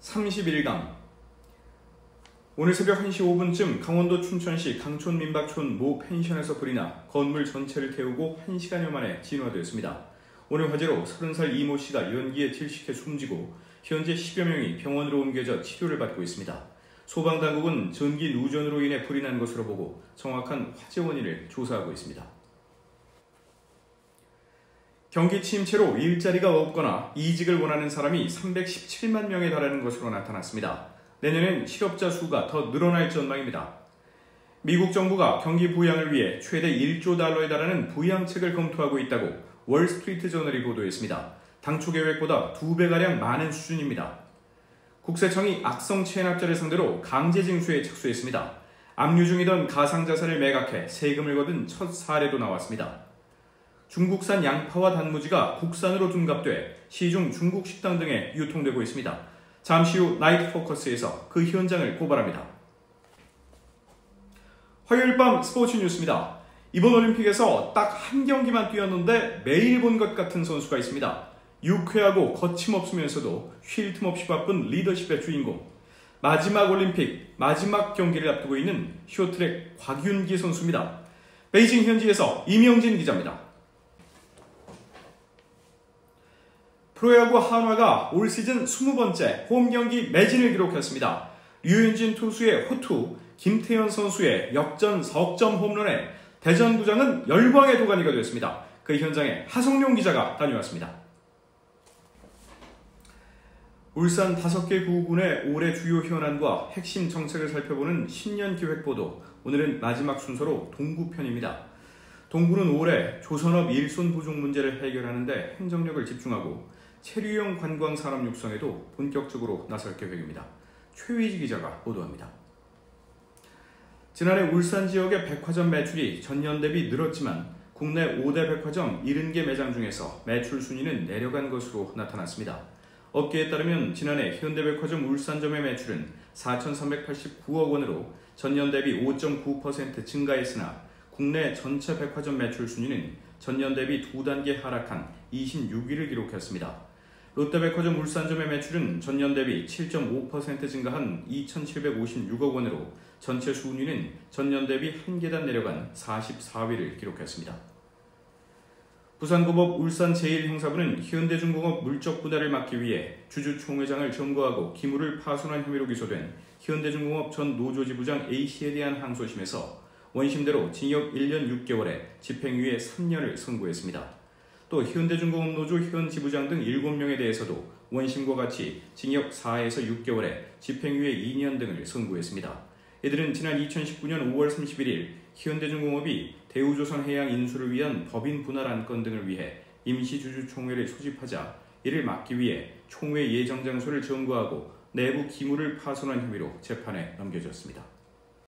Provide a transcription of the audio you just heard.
31강. 오늘 새벽 1시 5분쯤 강원도 춘천시 강촌 민박촌 모 펜션에서 불이 나 건물 전체를 태우고 1시간여 만에 진화되었습니다. 오늘 화재로 30살 이모 씨가 연기에 질식해 숨지고 현재 10여 명이 병원으로 옮겨져 치료를 받고 있습니다. 소방당국은 전기 누전으로 인해 불이 난 것으로 보고 정확한 화재 원인을 조사하고 있습니다. 경기 침체로 일자리가 없거나 이직을 원하는 사람이 317만 명에 달하는 것으로 나타났습니다. 내년엔 실업자 수가 더 늘어날 전망입니다. 미국 정부가 경기 부양을 위해 최대 1조 달러에 달하는 부양책을 검토하고 있다고 월스트리트 저널이 보도했습니다. 당초 계획보다 2배가량 많은 수준입니다. 국세청이 악성 체납자를 상대로 강제 징수에 착수했습니다. 압류 중이던 가상자산을 매각해 세금을 거둔 첫 사례도 나왔습니다. 중국산 양파와 단무지가 국산으로 둔갑돼 시중 중국 식당 등에 유통되고 있습니다. 잠시 후 나이트 포커스에서 그 현장을 고발합니다. 화요일 밤 스포츠 뉴스입니다. 이번 올림픽에서 딱 한 경기만 뛰었는데 매일 본 것 같은 선수가 있습니다. 유쾌하고 거침없으면서도 쉴 틈 없이 바쁜 리더십의 주인공. 마지막 올림픽 마지막 경기를 앞두고 있는 쇼트트랙 곽윤기 선수입니다. 베이징 현지에서 임영진 기자입니다. 프로야구 한화가 올 시즌 20번째 홈경기 매진을 기록했습니다. 류현진 투수의 호투, 김태현 선수의 역전 석점 홈런에 대전구장은 열광의 도가니가 되었습니다. 그 현장에 하성룡 기자가 다녀왔습니다. 울산 5개 구군의 올해 주요 현안과 핵심 정책을 살펴보는 신년 기획보도, 오늘은 마지막 순서로 동구편입니다. 동구는 올해 조선업 일손 부족 문제를 해결하는 데 행정력을 집중하고 체류형 관광 산업 육성에도 본격적으로 나설 계획입니다. 최위지 기자가 보도합니다. 지난해 울산 지역의 백화점 매출이 전년 대비 늘었지만 국내 5대 백화점 70개 매장 중에서 매출 순위는 내려간 것으로 나타났습니다. 업계에 따르면 지난해 현대백화점 울산점의 매출은 4,389억 원으로 전년 대비 5.9% 증가했으나 국내 전체 백화점 매출 순위는 전년 대비 2단계 하락한 26위를 기록했습니다. 롯데백화점 울산점의 매출은 전년 대비 7.5% 증가한 2,756억 원으로 전체 순위는 전년 대비 한 계단 내려간 44위를 기록했습니다. 부산고법 울산제1형사부는 현대중공업 물적 분할을 막기 위해 주주총회장을 점거하고 기물을 파손한 혐의로 기소된 현대중공업 전 노조지부장 A씨에 대한 항소심에서 원심대로 징역 1년 6개월에 집행유예 3년을 선고했습니다. 또 현대중공업 노조 현 지부장 등 7명에 대해서도 원심과 같이 징역 4에서 6개월에 집행유예 2년 등을 선고했습니다. 이들은 지난 2019년 5월 31일 현대중공업이 대우조선해양 인수를 위한 법인 분할 안건 등을 위해 임시주주총회를 소집하자 이를 막기 위해 총회 예정 장소를 점거하고 내부 기물을 파손한 혐의로 재판에 넘겨졌습니다.